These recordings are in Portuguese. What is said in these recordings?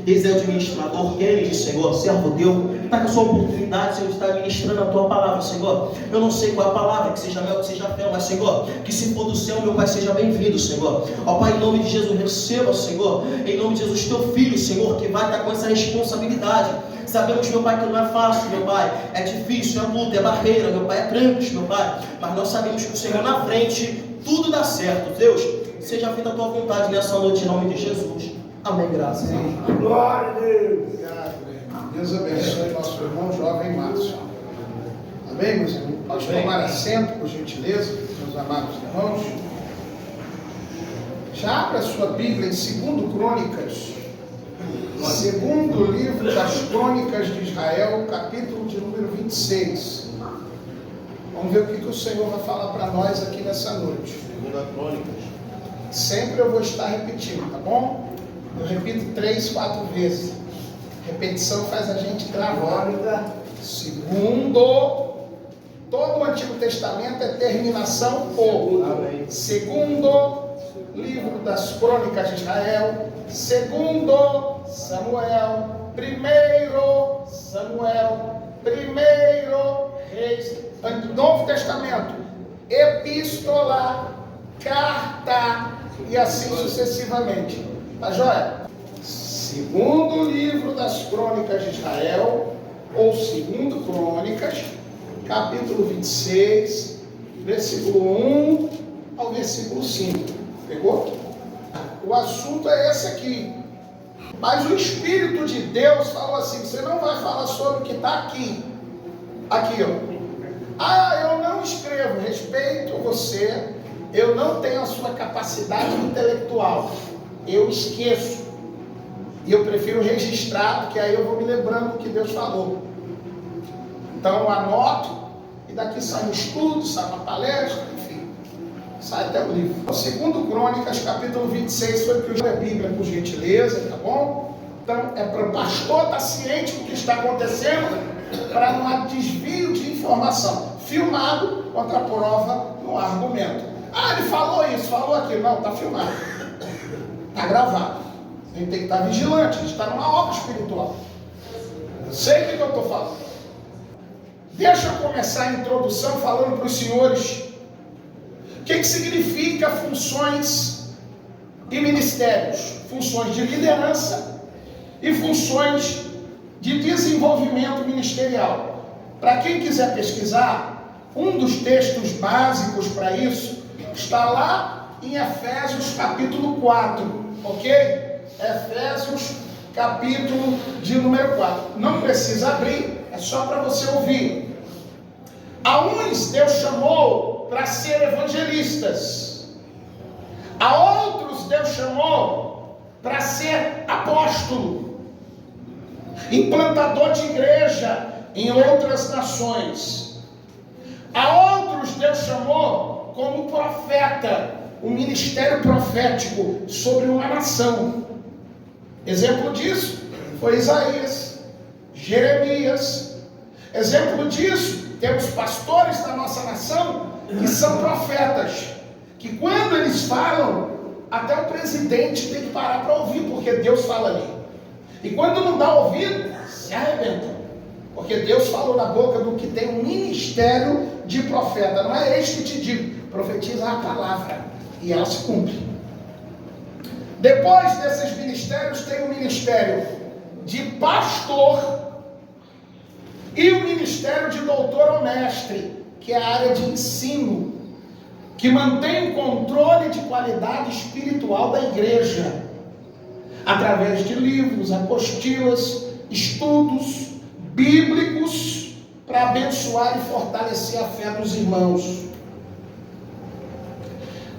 Eis é o administrador, ele, Senhor, servo teu, está com a sua oportunidade, Senhor, de estar ministrando a tua palavra, Senhor. Eu não sei qual é a palavra, que seja mel, que seja fel, mas, Senhor, que se for do céu, meu Pai, seja bem-vindo, Senhor. Ó Pai, em nome de Jesus, receba, Senhor, em nome de Jesus, teu filho, Senhor, que vai estar com essa responsabilidade. Sabemos, meu Pai, que não é fácil, meu Pai, é difícil, é luta, é barreira, meu Pai, é trancos, meu Pai, mas nós sabemos que o Senhor na frente, tudo dá certo. Deus, seja feita a tua vontade nessa noite, em nome de Jesus. Amém, graças a Deus. Glória a Deus. Obrigado. Deus abençoe nosso irmão jovem Márcio. Amém, meus irmãos? Pode tomar assento, por gentileza, meus amados irmãos. Já abra sua Bíblia em 2 Crônicas, segundo livro das Crônicas de Israel, capítulo de número 26. Vamos ver o que o Senhor vai falar para nós aqui nessa noite. 2 Crônicas. Sempre eu vou estar repetindo, tá bom? Eu repito 3, 4 vezes. Repetição faz a gente gravar. Segundo, todo o Antigo Testamento é terminação o. Segundo livro das Crônicas de Israel. Segundo Samuel. Primeiro Samuel. Primeiro Reis. Novo Testamento. Epístola. Carta. E assim sucessivamente. Tá joia? Segundo livro das Crônicas de Israel, ou segundo Crônicas, capítulo 26, versículo 1 ao versículo 5. Pegou? O assunto é esse aqui. Mas o Espírito de Deus falou assim: você não vai falar sobre o que está aqui. Aqui, ó. Eu não escrevo, respeito você, eu não tenho a sua capacidade intelectual. Eu esqueço. E eu prefiro registrar, porque aí eu vou me lembrando do que Deus falou. Então eu anoto, e daqui sai um estudo, sai uma palestra, enfim, sai até o livro. Segundo Crônicas, capítulo 26, foi o que eu li a Bíblia, por gentileza, tá bom? Então é para o pastor estar ciente do que está acontecendo, para não há desvio de informação. Filmado contra a prova no argumento. Ele falou isso, falou aquilo. Não, está filmado. Está gravado. A gente tem que estar vigilante, a gente está numa obra espiritual. Eu sei o que eu estou falando. Deixa eu começar a introdução falando para os senhores o que significa funções e ministérios. Funções de liderança e funções de desenvolvimento ministerial. Para quem quiser pesquisar, um dos textos básicos para isso está lá em Efésios capítulo 4, ok? Efésios capítulo de número 4. Não precisa abrir, é só para você ouvir. A uns Deus chamou para ser evangelistas. A outros Deus chamou para ser apóstolo, implantador de igreja em outras nações. A outros Deus chamou como profeta, um ministério profético sobre uma nação. Exemplo disso foi Isaías, Jeremias. Exemplo disso, temos pastores da nossa nação que são profetas, que quando eles falam, até o presidente tem que parar para ouvir, porque Deus fala ali. E quando não dá ouvido, se arrebenta, porque Deus falou na boca do que tem um ministério de profeta. Não é este que te digo, profetiza a palavra e ela se cumpre. Depois desses ministérios tem o ministério de pastor e o ministério de doutor ou mestre, que é a área de ensino, que mantém o controle de qualidade espiritual da igreja, através de livros, apostilas, estudos bíblicos, para abençoar e fortalecer a fé dos irmãos.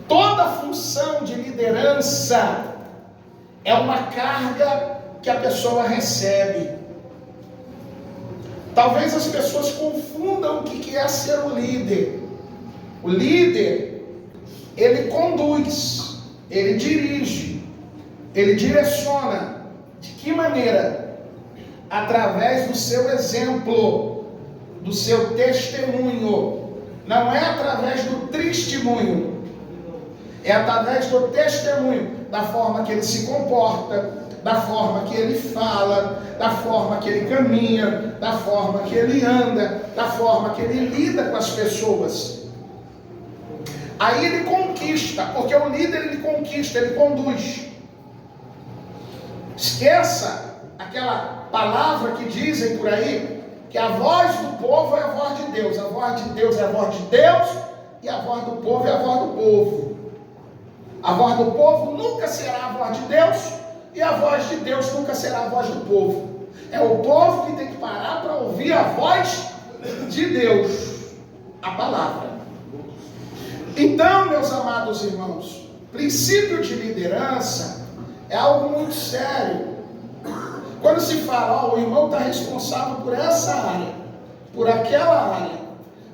Toda função de liderança é uma carga que a pessoa recebe. Talvez as pessoas confundam o que é ser um líder. O líder, ele conduz, ele dirige, ele direciona. De que maneira? Através do seu exemplo, do seu testemunho. Não é através do testemunho. É através do testemunho, da forma que ele se comporta, da forma que ele fala, da forma que ele caminha, da forma que ele anda, da forma que ele lida com as pessoas. Aí ele conquista, porque o líder ele conquista, ele conduz. Esqueça aquela palavra que dizem por aí, que a voz do povo é a voz de Deus, a voz de Deus é a voz de Deus, e a voz do povo é a voz do povo. A voz do povo nunca será a voz de Deus, e a voz de Deus nunca será a voz do povo. É o povo que tem que parar para ouvir a voz de Deus, a palavra. Então, meus amados irmãos, princípio de liderança é algo muito sério. Quando se fala, o irmão está responsável por essa área, por aquela área,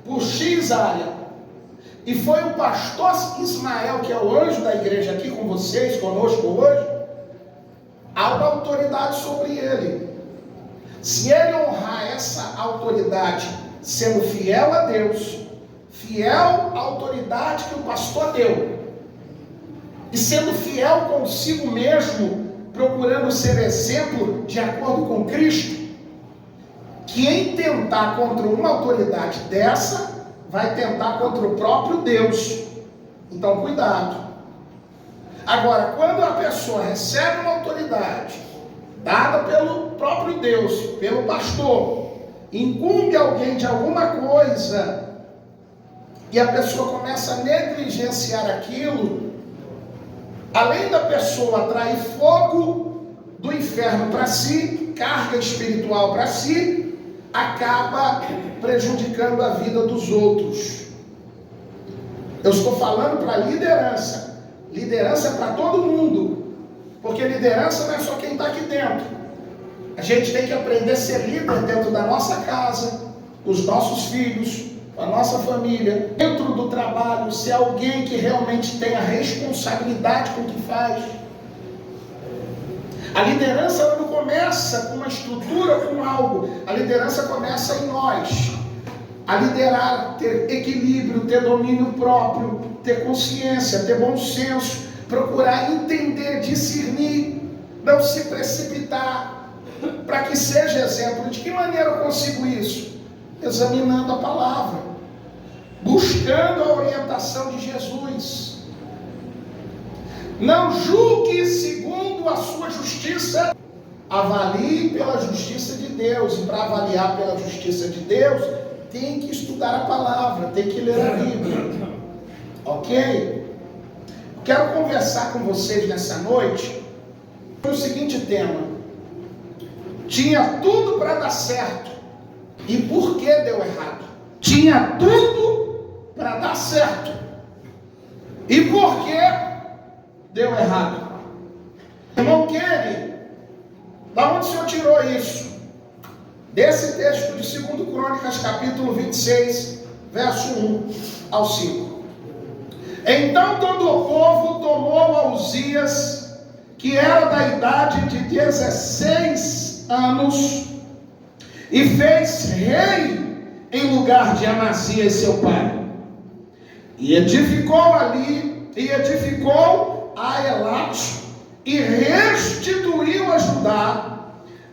por X área, e foi o pastor Ismael, que é o anjo da igreja aqui com vocês, conosco hoje, há uma autoridade sobre ele. Se ele honrar essa autoridade, sendo fiel a Deus, fiel à autoridade que o pastor deu, e sendo fiel consigo mesmo, procurando ser exemplo de acordo com Cristo, quem tentar contra uma autoridade dessa, vai tentar contra o próprio Deus. Então cuidado. Agora, quando a pessoa recebe uma autoridade dada pelo próprio Deus, pelo pastor, incumbe alguém de alguma coisa, e a pessoa começa a negligenciar aquilo, além da pessoa atrair fogo do inferno para si, carga espiritual para si, acaba prejudicando a vida dos outros. Eu estou falando para liderança. Liderança é para todo mundo, porque liderança não é só quem está aqui dentro. A gente tem que aprender a ser líder dentro da nossa casa, os nossos filhos, a nossa família, dentro do trabalho, ser alguém que realmente tenha responsabilidade com o que faz. A liderança ela não começa com uma estrutura, com algo. A liderança começa em nós. A liderar, ter equilíbrio, ter domínio próprio, ter consciência, ter bom senso, procurar entender, discernir, não se precipitar, para que seja exemplo. De que maneira eu consigo isso? Examinando a palavra, buscando a orientação de Jesus. Não julgue segundo a sua justiça, avalie pela justiça de Deus. E para avaliar pela justiça de Deus, tem que estudar a palavra, tem que ler a Bíblia. Ok? Quero conversar com vocês nessa noite sobre o seguinte tema: tinha tudo para dar certo, e por que deu errado? Tinha tudo para dar certo, e por que deu errado? Irmão Kenny, da onde o senhor tirou isso? Desse texto de 2 Crônicas, capítulo 26, verso 1 ao 5. Então todo o povo tomou a Uzias, que era da idade de 16 anos, e fez rei em lugar de Amazias seu pai. E edificou ali, e edificou a Elate, e restituiu a Judá,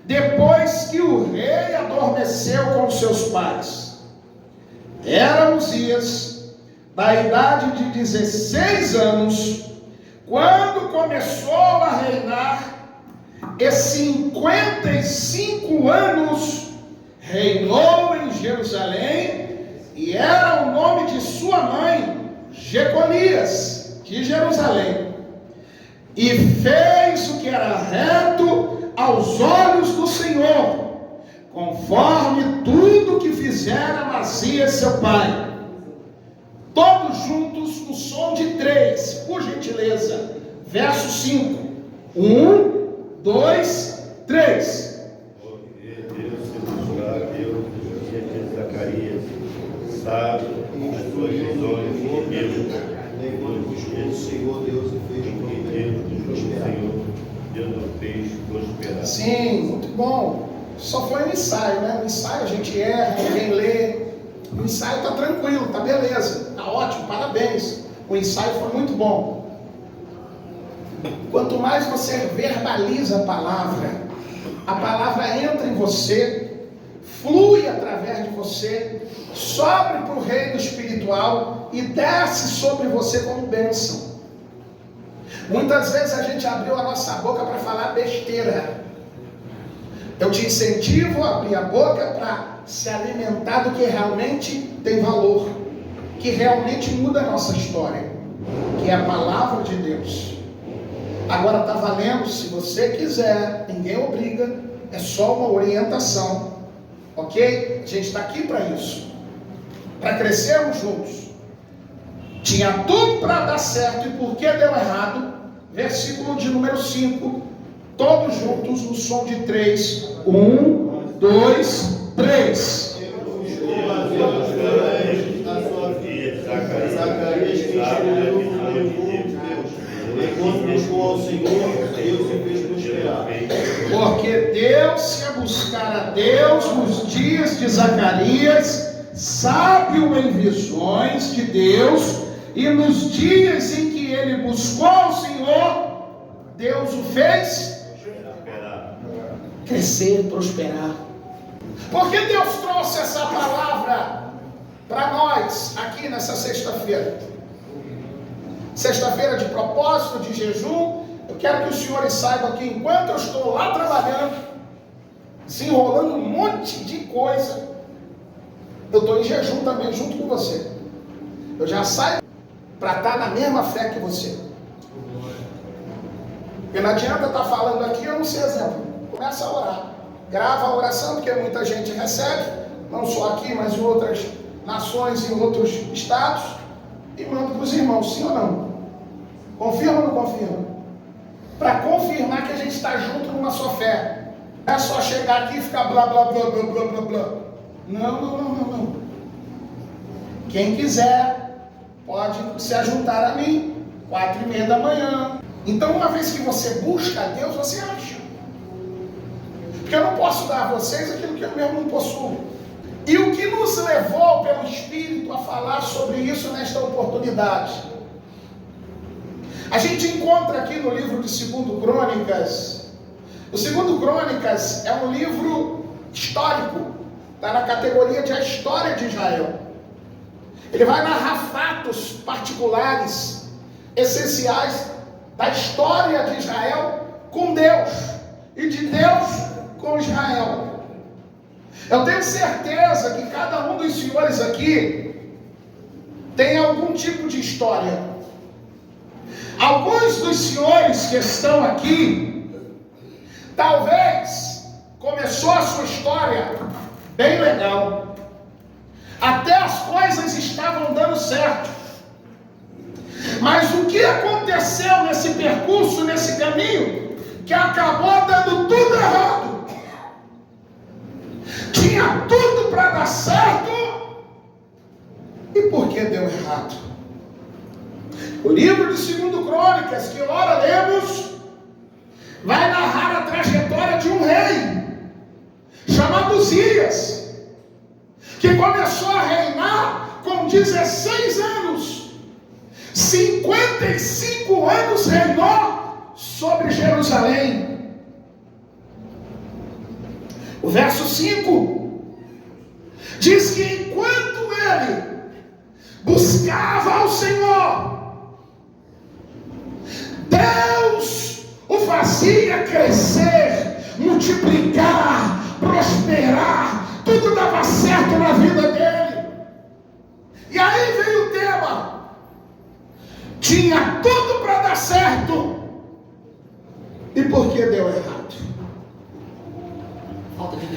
depois que o rei adormeceu com seus pais. Era Uzias da idade de 16 anos, quando começou a reinar, e 55 anos reinou em Jerusalém, e era o nome de sua mãe, Jeconias, de Jerusalém. E fez o que era reto aos olhos do Senhor, conforme tudo que fizera Amazias seu pai. Todos juntos no som de 3, por gentileza. Verso 5. 1, 2, 3. Zacarias, sabe as suas visões e Deus. O Senhor Deus fez prosperar. Sim, muito bom. Só foi um ensaio, né? No ensaio a gente erra, ninguém lê. O ensaio está tranquilo, está beleza, está ótimo, parabéns. O ensaio foi muito bom. Quanto mais você verbaliza a palavra entra em você, flui através de você, sobe para o reino espiritual e desce sobre você como bênção. Muitas vezes a gente abriu a nossa boca para falar besteira. Eu te incentivo a abrir a boca para se alimentar do que realmente tem valor, que realmente muda a nossa história, que é a palavra de Deus. Agora está valendo, se você quiser, ninguém obriga, é só uma orientação, ok? A gente está aqui para isso, para crescermos juntos. Tinha tudo para dar certo, e por que deu errado? Versículo de número 5, todos juntos no som de 3, 1, 2, 3. Zacarias enxergou o povo de Deus. Enquanto buscou ao Senhor, Deus o fez prosperar. Porque Deus ia buscar a Deus nos dias de Zacarias, sábio em visões de Deus, e nos dias em que ele buscou o Senhor, Deus o fez crescer e prosperar. Por que Deus trouxe essa palavra para nós aqui nessa sexta-feira? Sexta-feira de propósito, de jejum. Eu quero que os senhores saibam que enquanto eu estou lá trabalhando, desenrolando um monte de coisa, eu estou em jejum também junto com você. Eu já saio para estar na mesma fé que você. Porque não adianta estar falando aqui, eu não sei exemplo. Começa a orar. Grava a oração, porque muita gente recebe, não só aqui, mas em outras nações, em outros estados, e manda para os irmãos, sim ou não? Confirma ou não confirma? Para confirmar que a gente está junto numa só fé. Não é só chegar aqui e ficar blá blá blá blá blá blá blá. Não. Quem quiser pode se ajuntar a mim, 4:30 da manhã. Então, uma vez que você busca a Deus, você acha. Porque eu não posso dar a vocês aquilo que eu mesmo não possuo. E o que nos levou pelo Espírito a falar sobre isso nesta oportunidade? A gente encontra aqui no livro de 2 Crônicas. O 2 Crônicas é um livro histórico, está na categoria de a história de Israel. Ele vai narrar fatos particulares, essenciais da história de Israel com Deus e de Deus com Israel. Eu tenho certeza que cada um dos senhores aqui tem algum tipo de história. Alguns dos senhores que estão aqui, talvez começou a sua história bem legal. Até as coisas estavam dando certo. Mas o que aconteceu nesse percurso, nesse caminho, que acabou dando tudo errado? Tinha tudo para dar certo, e por que deu errado? O livro de 2 Crônicas, que ora lemos, vai narrar a trajetória de um rei, chamado Uzias, que começou a reinar com 16 anos, 55 anos reinou sobre Jerusalém. O verso 5 diz que enquanto ele buscava ao Senhor, Deus o fazia crescer, multiplicar, prosperar, tudo dava certo na vida dele. E aí veio o tema: tinha tudo para dar certo, e por que deu errado?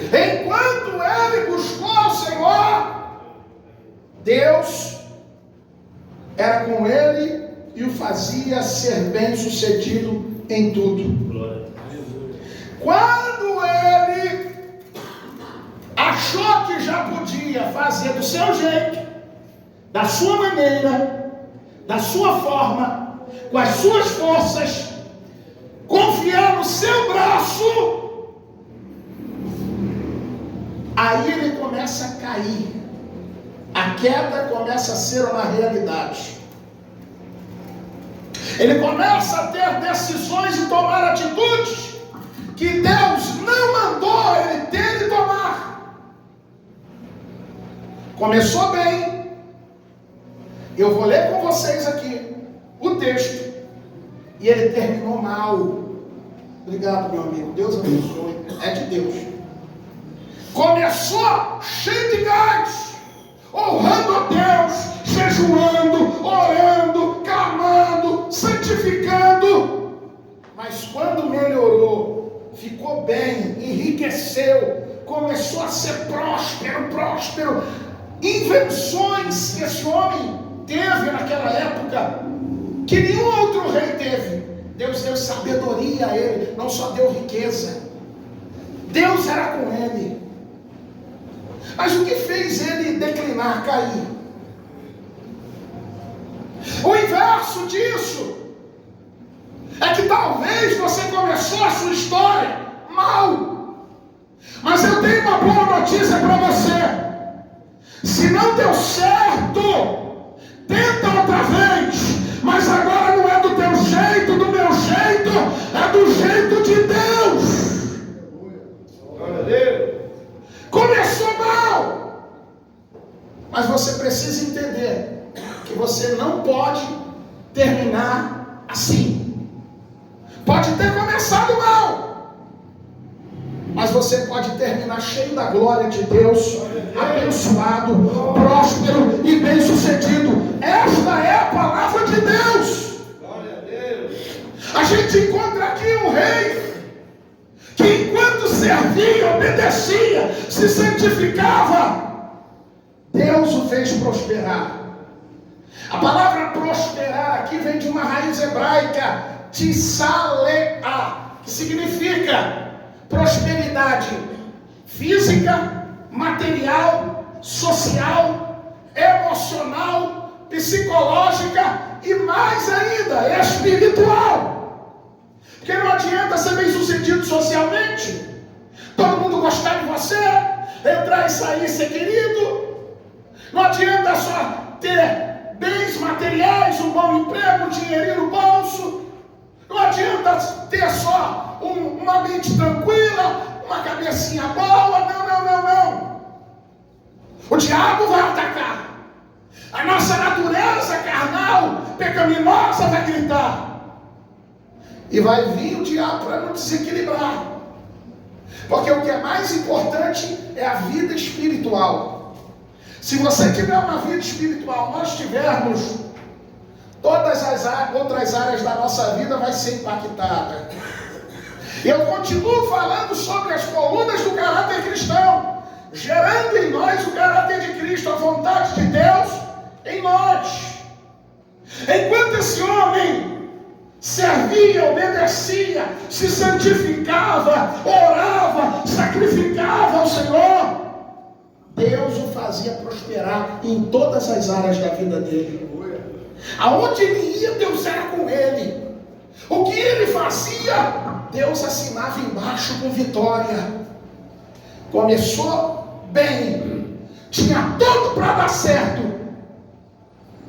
Enquanto ele buscou ao Senhor, Deus era com ele e o fazia ser bem sucedido em tudo. Quando ele achou que já podia fazer do seu jeito, da sua maneira, da sua forma, com as suas forças, confiar no seu braço, aí ele começa a cair. A queda começa a ser uma realidade. Ele começa a ter decisões e tomar atitudes que Deus não mandou ele ter e tomar. Começou bem. Eu vou ler com vocês aqui o texto. E ele terminou mal. Obrigado, meu amigo. Deus abençoe. É de Deus. Começou cheio de gás, honrando a Deus, jejuando, orando, clamando, santificando. Mas quando melhorou, ficou bem, enriqueceu, começou a ser próspero, invenções que esse homem teve naquela época, que nenhum outro rei teve. Deus deu sabedoria a ele, não só deu riqueza. Deus era com ele. Mas o que fez ele declinar, cair? O inverso disso é que talvez você começou a sua história mal. Mas eu tenho uma boa notícia para você. Se não deu certo, tenta outra vez. Mas agora não é do teu jeito, do meu jeito, é do jeito de Deus. Glória a Deus. Começou mal. Mas você precisa entender que você não pode terminar assim. Pode ter começado mal, mas você pode terminar cheio da glória de Deus, abençoado, próspero e bem-sucedido. Esta é a palavra de Deus. Glória a Deus. A gente encontra aqui um rei que enquanto servia, obedecia, se santificava, Deus o fez prosperar. A palavra prosperar aqui vem de uma raiz hebraica, tsalea, que significa prosperidade física, material, social, emocional, psicológica e mais ainda, espiritual. Porque não adianta ser bem sucedido socialmente, todo mundo gostar de você, entrar e sair, ser querido. Não adianta só ter bens materiais, um bom emprego, um dinheirinho no bolso. Não adianta ter só uma mente tranquila, uma cabecinha boa. Não. O diabo vai atacar. A nossa natureza carnal, pecaminosa, vai gritar. E vai vir o diabo para nos desequilibrar. Porque o que é mais importante é a vida espiritual. Se você tiver uma vida espiritual, nós tivermos, todas as outras áreas da nossa vida vai ser impactada. Eu continuo falando sobre as colunas do caráter cristão, gerando em nós o caráter de Cristo, a vontade de Deus em nós. Enquanto esse homem servia, obedecia, se santificava, orava, sacrificava ao Senhor, Deus o fazia prosperar em todas as áreas da vida dele. Aonde ele ia, Deus era com ele. O que ele fazia, Deus assinava embaixo com vitória. Começou bem, tinha tudo para dar certo.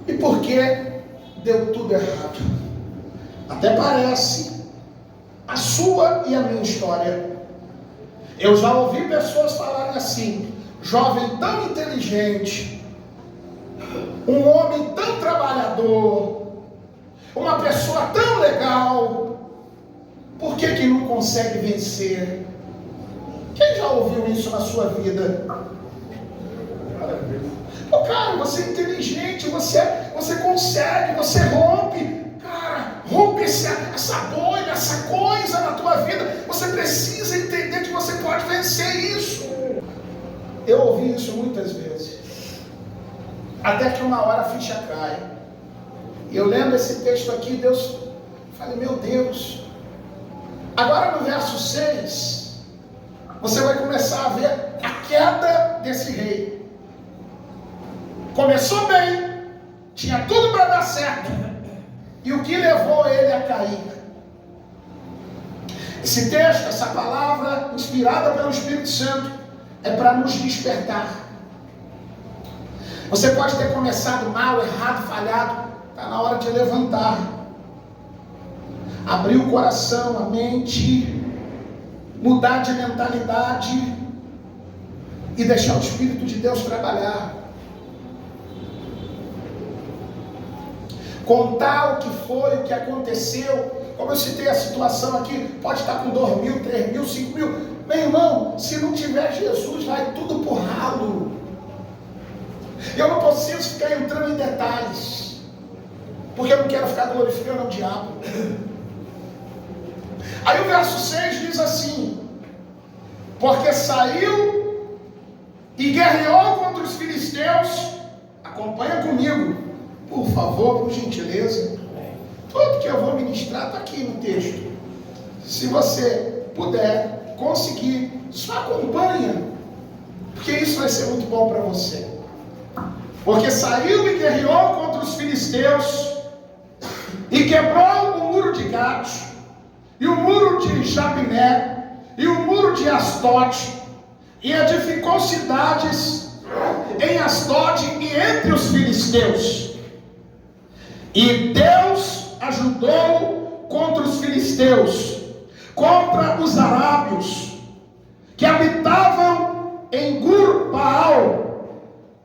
E por que deu tudo errado? Até parece a sua e a minha história. Eu já ouvi pessoas falarem assim: jovem tão inteligente, um homem tão trabalhador, uma pessoa tão legal, por que não consegue vencer? Quem já ouviu isso na sua vida? Pô, cara, você é inteligente, você consegue, você rompe. Cara, rompe essa bolha, essa coisa na tua vida. Você precisa entender que você pode vencer isso. Eu ouvi isso muitas vezes. Até que uma hora a ficha cai. E eu lendo esse texto aqui, Deus, falei, meu Deus. Agora no verso 6, você vai começar a ver a queda desse rei. Começou bem, tinha tudo para dar certo. E o que levou ele a cair? Esse texto, essa palavra, inspirada pelo Espírito Santo, é para nos despertar. Você pode ter começado mal, errado, falhado. Está na hora de levantar. abrir o coração, a mente, mudar de mentalidade e deixar o Espírito de Deus trabalhar. Contar o que foi, o que aconteceu. Como eu citei a situação aqui, pode estar com 2 mil, 3 mil, 5 mil. Meu irmão, se não tiver Jesus, vai tudo por ralo. Eu não preciso ficar entrando em detalhes, porque eu não quero ficar glorificando o diabo. Aí o verso 6 diz assim: porque saiu e guerreou contra os filisteus. Acompanha comigo, por favor, por gentileza. Tudo que eu vou ministrar está aqui no texto. Se você puder conseguir, só acompanha, porque isso vai ser muito bom para você. Porque saiu e guerreou contra os filisteus e quebrou o muro de Gate, e o muro de Jabiné, e o muro de Astote, e edificou cidades em Astote e entre os filisteus. E Deus ajudou contra os filisteus, contra os arábios, que habitavam em Gur-Baal,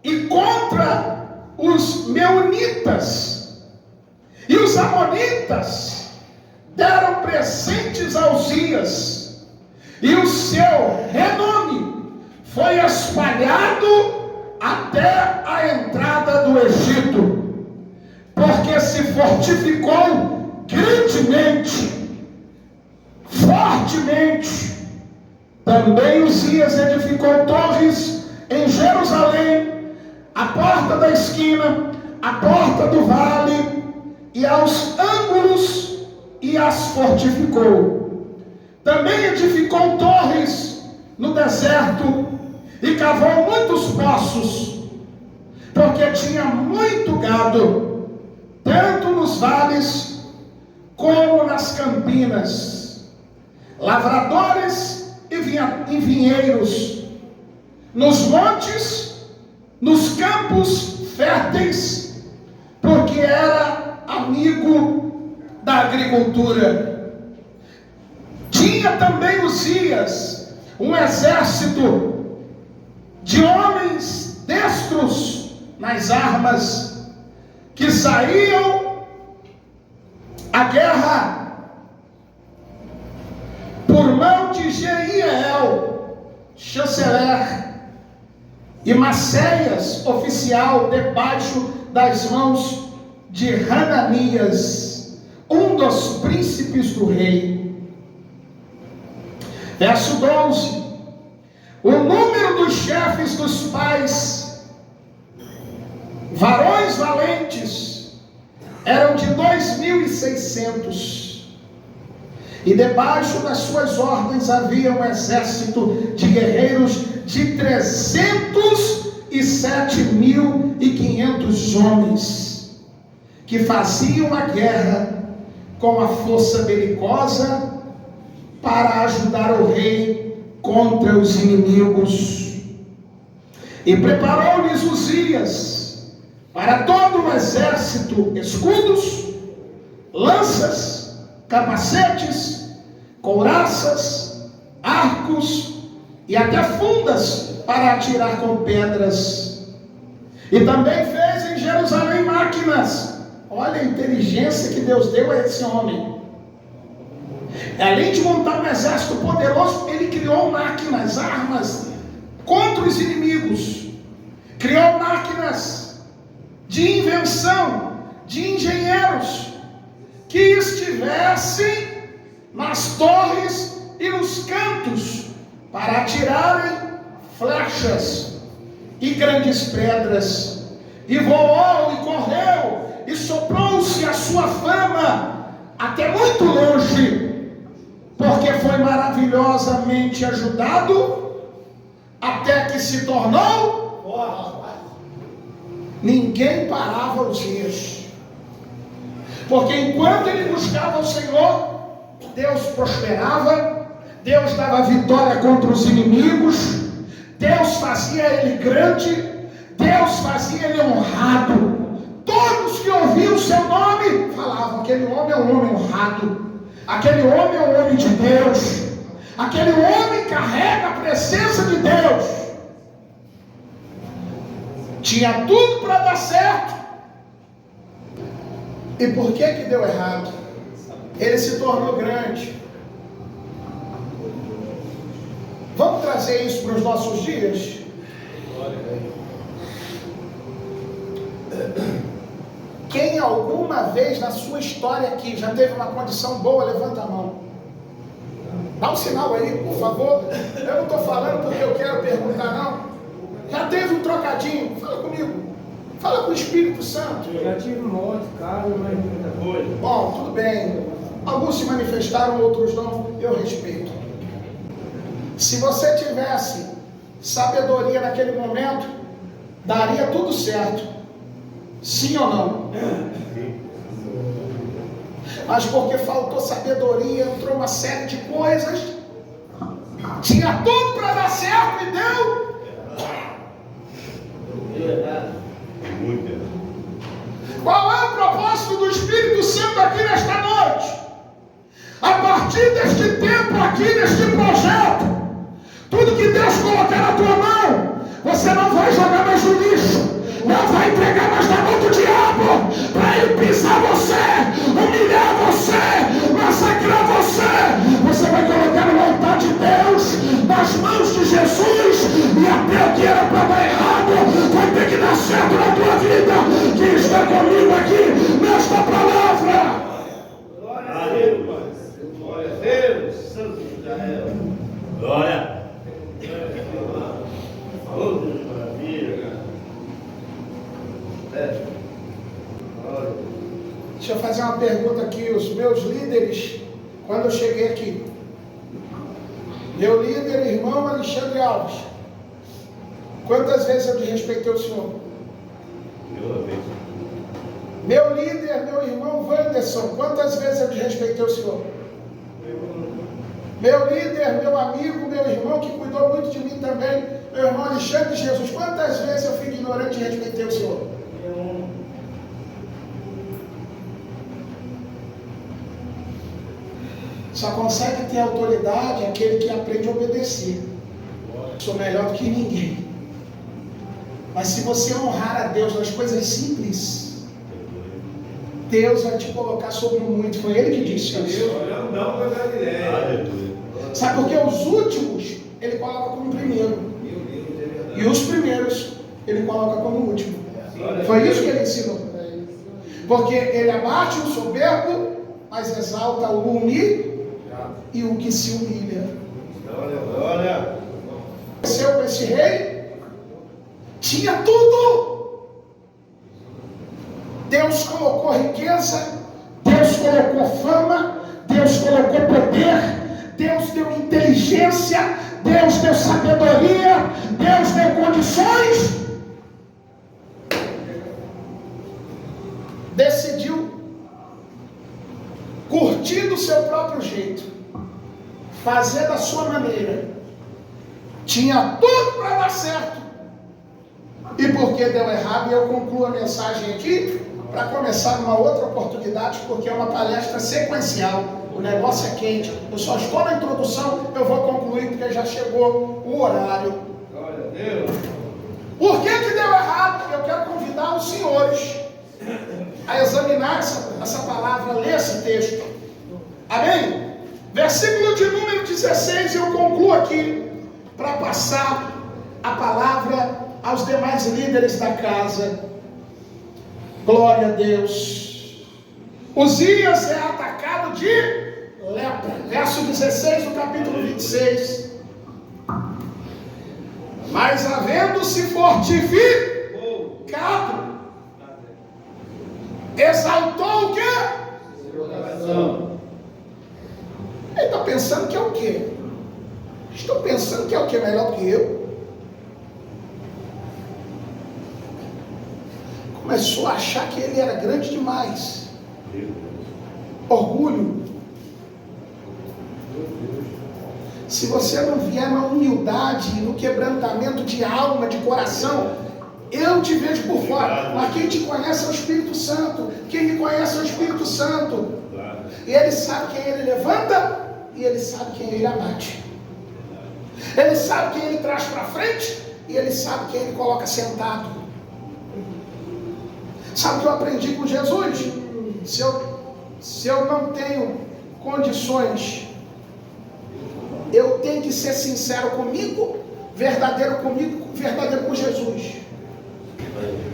e contra os meunitas. E os amonitas deram presentes a Uzias, e o seu renome foi espalhado até a entrada do Egito, porque se fortificou grandemente, fortemente. Também Uzias edificou torres em Jerusalém, a porta da esquina, a porta do vale, e aos ângulos, e as fortificou. Também edificou torres no deserto, e cavou muitos poços, porque tinha muito gado, tanto nos vales como nas campinas, lavradores e vinheiros, nos montes, nos campos férteis, porque era amigo da agricultura. Tinha também Uzias um exército de homens destros nas armas, que saíam à guerra por mão de Jeiel, chanceler, e Maceias, oficial, debaixo das mãos de Hananias, um dos príncipes do rei. Verso 12: o número dos chefes dos pais, varões valentes, eram de 2.600, e debaixo das suas ordens havia um exército de guerreiros de 307.500 homens, que faziam a guerra com a força belicosa para ajudar o rei contra os inimigos. E preparou-lhes Uzias para todo o exército escudos, lanças, capacetes, couraças, arcos e até fundas para atirar com pedras. E também fez em Jerusalém máquinas. Olha a inteligência que Deus deu a esse homem. Além de montar um exército poderoso, ele criou máquinas, armas contra os inimigos. Criou máquinas de invenção, de engenheiros, que estivessem nas torres e nos cantos para atirarem flechas e grandes pedras. E voou e correu, e soprou-se a sua fama até muito longe, porque foi maravilhosamente ajudado, até que se tornou forte. Ninguém parava os dias, porque enquanto ele buscava o Senhor, Deus prosperava, Deus dava vitória contra os inimigos, Deus fazia ele grande, Deus fazia ele honrado. Todos que ouviam o seu nome falavam: aquele homem é um homem honrado, Aquele homem é um homem de Deus. Aquele homem carrega a presença de Deus. Tinha tudo para dar certo. E por que deu errado? Ele se tornou grande. Vamos trazer isso para os nossos dias? Quem alguma vez na sua história aqui já teve uma condição boa, levanta a mão. Dá um sinal aí, por favor. Eu não estou falando porque eu quero perguntar, não. Já teve um trocadinho? Fala comigo. Fala com o Espírito Santo. Eu já tive um monte, casa, mas muita coisa. Bom, tudo bem. Alguns se manifestaram, outros não. Eu respeito. Se você tivesse sabedoria naquele momento, daria tudo certo. Sim ou não? Mas porque faltou sabedoria, entrou uma série de coisas. Tinha tudo para dar certo e deu. Muito. Qual é o propósito do Espírito Santo aqui nesta noite? A partir deste tempo aqui, neste projeto, tudo que Deus colocar na tua mão, você não vai jogar mais no lixo. Não vai entregar mais na mão do diabo para ele pisar você, humilhar você, massacrar você. Você vai colocar no altar de Deus, nas mãos de Jesus, e até o que era para dar errado vai ter que dar certo na tua vida. Quem está comigo aqui nesta palavra? Glória a Deus. Glória a Deus. Santo de Israel. Glória. Oh, Deus, maravilha. Deixa eu fazer uma pergunta aqui. Os meus líderes, quando eu cheguei aqui, meu líder, irmão Alexandre Alves, quantas vezes eu desrespeitei o senhor? Meu líder, meu irmão Wanderson, quantas vezes eu desrespeitei o senhor? Meu líder, meu amigo, meu irmão que cuidou muito de mim também, meu irmão Alexandre Jesus, quantas vezes eu fui ignorante e respeitei o senhor? Só consegue ter autoridade aquele que aprende a obedecer. Sou melhor do que ninguém. Mas se você honrar a Deus nas coisas simples, Deus vai te colocar sobre o muito. Foi Ele que disse isso. Sabe por quê? Os últimos Ele coloca como primeiro. E os primeiros Ele coloca como último. Foi isso que Ele ensinou. Porque Ele abate o soberbo, mas exalta o humilde e o que se humilha. Glória. Aconteceu com esse rei? Tinha tudo. Deus colocou riqueza, Deus colocou fama, Deus colocou poder, Deus deu inteligência, Deus deu sabedoria, Deus deu condições. Decidiu curtir do seu próprio jeito, fazer da sua maneira. Tinha tudo para dar certo. E porque deu errado, e eu concluo a mensagem aqui, para começar uma outra oportunidade, porque é uma palestra sequencial. O negócio é quente. Eu só estou na introdução, eu vou concluir porque já chegou o horário. Glória a Deus. Por que deu errado? Eu quero convidar os senhores a examinar essa palavra, ler esse texto. Amém? Versículo de número 16, eu concluo aqui, para passar a palavra aos demais líderes da casa. Glória a Deus. Uzias é atacado de lepra. Verso 16 do capítulo 26. Mas havendo-se fortificado, exaltou o quê? Ele está pensando que é o quê? Estou pensando que é o quê? Melhor que eu? Começou a achar que ele era grande demais. Orgulho. Se você não vier na humildade, no quebrantamento de alma, de coração, eu te vejo por fora. Mas quem te conhece é o Espírito Santo. Quem me conhece é o Espírito Santo. E Ele sabe quem Ele levanta e Ele sabe quem Ele abate. Ele sabe quem Ele traz para frente e Ele sabe quem Ele coloca sentado. Sabe o que eu aprendi com Jesus? Se eu não tenho condições, eu tenho que ser sincero comigo, verdadeiro com Jesus.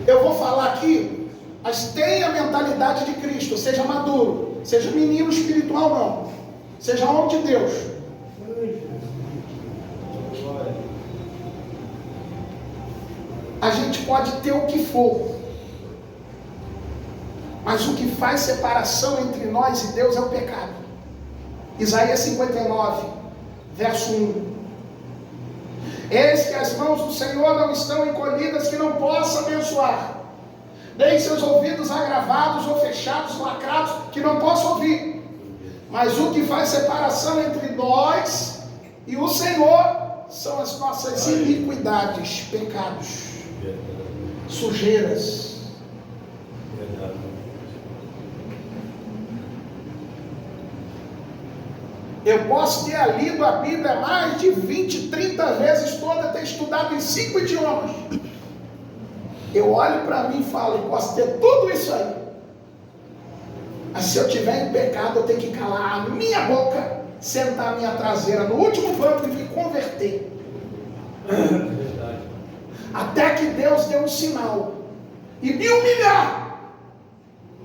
Eu vou falar aqui, mas tenha a mentalidade de Cristo, seja maduro, seja menino espiritual não, seja homem de Deus. A gente pode ter o que for, mas o que faz separação entre nós e Deus é o pecado. Isaías 59, verso 1. Eis que as mãos do Senhor não estão encolhidas, que não possa abençoar, nem seus ouvidos agravados ou fechados, lacrados, que não possa ouvir. Mas o que faz separação entre nós e o Senhor são as nossas iniquidades, pecados, sujeiras. Eu posso ter lido a Bíblia mais de 20, 30 vezes toda, ter estudado em 5 idiomas. Eu olho para mim e falo, eu posso ter tudo isso aí. Mas se eu tiver em pecado, eu tenho que calar a minha boca, sentar a minha traseira no último banco e me converter. Até que Deus dê um sinal e me humilhar,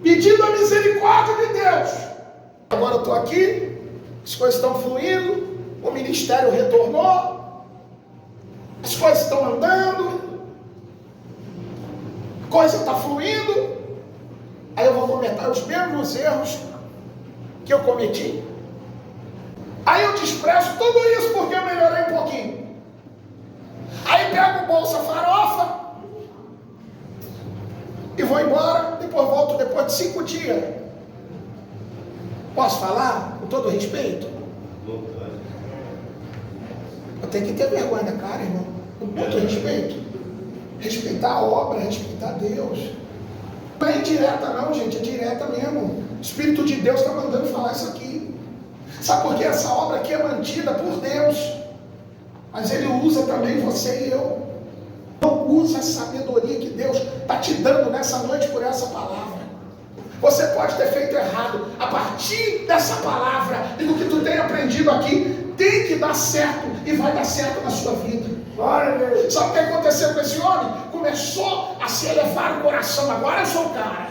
pedindo a misericórdia de Deus. Agora eu estou aqui, as coisas estão fluindo, o ministério retornou, as coisas estão andando, a coisa está fluindo. Aí eu vou cometer os mesmos erros que eu cometi. Aí eu desprezo tudo isso porque eu melhorei um pouquinho. Aí pego o bolsa farofa e vou embora, depois volto depois de 5 dias. Posso falar? Com todo respeito? Eu tenho que ter vergonha da cara, irmão. Com muito respeito. Respeitar a obra, respeitar Deus. Não é indireta não, gente, é direta mesmo. O Espírito de Deus está mandando falar isso aqui. Sabe por que essa obra aqui é mantida por Deus? Mas Ele usa também você e eu. Não usa a sabedoria que Deus está te dando nessa noite por essa palavra. Você pode ter feito errado. A partir dessa palavra e do que tu tem aprendido aqui, tem que dar certo e vai dar certo na sua vida. Sabe o que aconteceu com esse homem? Começou a se elevar o coração. Agora eu sou o cara.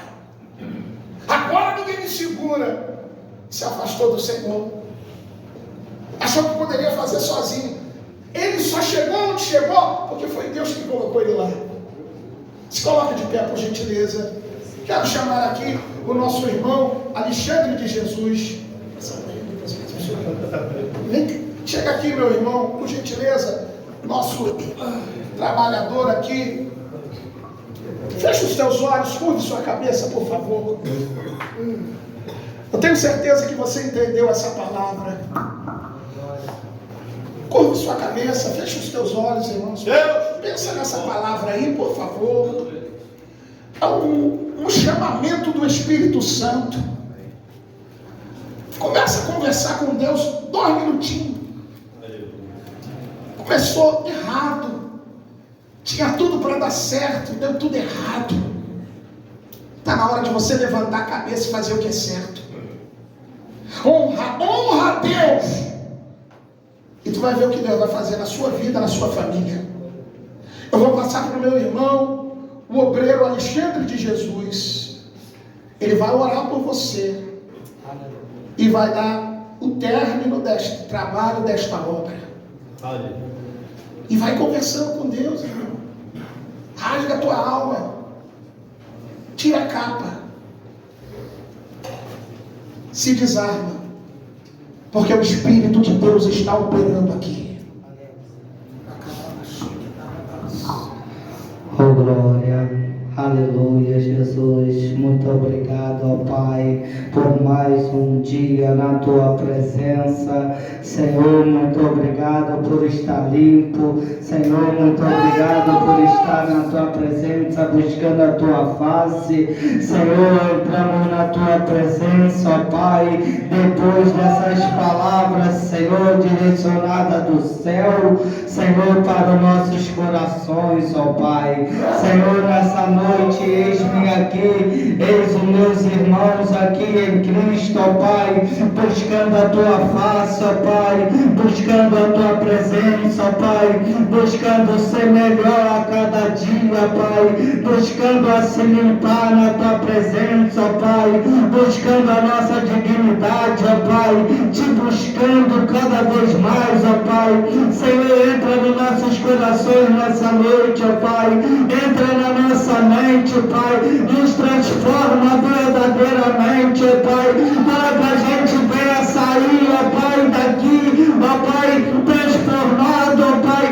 Agora ninguém me segura. Se afastou do Senhor. Achou que poderia fazer sozinho. Ele só chegou onde chegou porque foi Deus que colocou ele lá. Se coloque de pé, por gentileza. Quero chamar aqui o nosso irmão Alexandre de Jesus. Chega aqui, meu irmão, por gentileza. Nosso trabalhador aqui. Feche os teus olhos, curve sua cabeça, por favor. Eu tenho certeza que você entendeu essa palavra. Curve sua cabeça, feche os teus olhos, irmãos. Pensa nessa palavra aí, por favor. É um chamamento do Espírito Santo. Começa a conversar com Deus 2 minutinhos. Começou errado. Tinha tudo para dar certo, deu tudo errado. Está na hora de você levantar a cabeça e fazer o que é certo. Honra a Deus. E tu vai ver o que Deus vai fazer na sua vida, na sua família. Eu vou passar para o meu irmão, o obreiro Alexandre de Jesus. Ele vai orar por você. E vai dar o término deste trabalho, desta obra. E vai conversando com Deus, irmão. Rasga a tua alma. Tira a capa. Se desarma. Porque o Espírito de Deus está operando aqui. Oh glória, aleluia. Aleluia, Jesus. Muito obrigado, ó Pai, por mais um dia na Tua presença. Senhor, muito obrigado por estar limpo. Senhor, muito obrigado por estar na Tua presença, buscando a Tua face. Senhor, entramos na Tua presença, ó Pai, depois dessas palavras, Senhor, direcionadas do céu, Senhor, para os nossos corações, ó Pai. Senhor, nessa noite, eis-me aqui, eis os meus irmãos aqui em Cristo, ó Pai, buscando a Tua face, ó Pai, buscando a Tua presença, ó Pai, buscando ser melhor a cada dia, Pai, buscando a se limpar na Tua presença, ó Pai, buscando a nossa dignidade, ó Pai, Te buscando cada vez mais, ó Pai. Senhor, entra nos nossos corações nessa noite, ó Pai, entra na nossa mente, Pai, nos transforma verdadeiramente, ó Pai, para que a gente venha sair, ó Pai, daqui, ó Pai, transformado, ó Pai,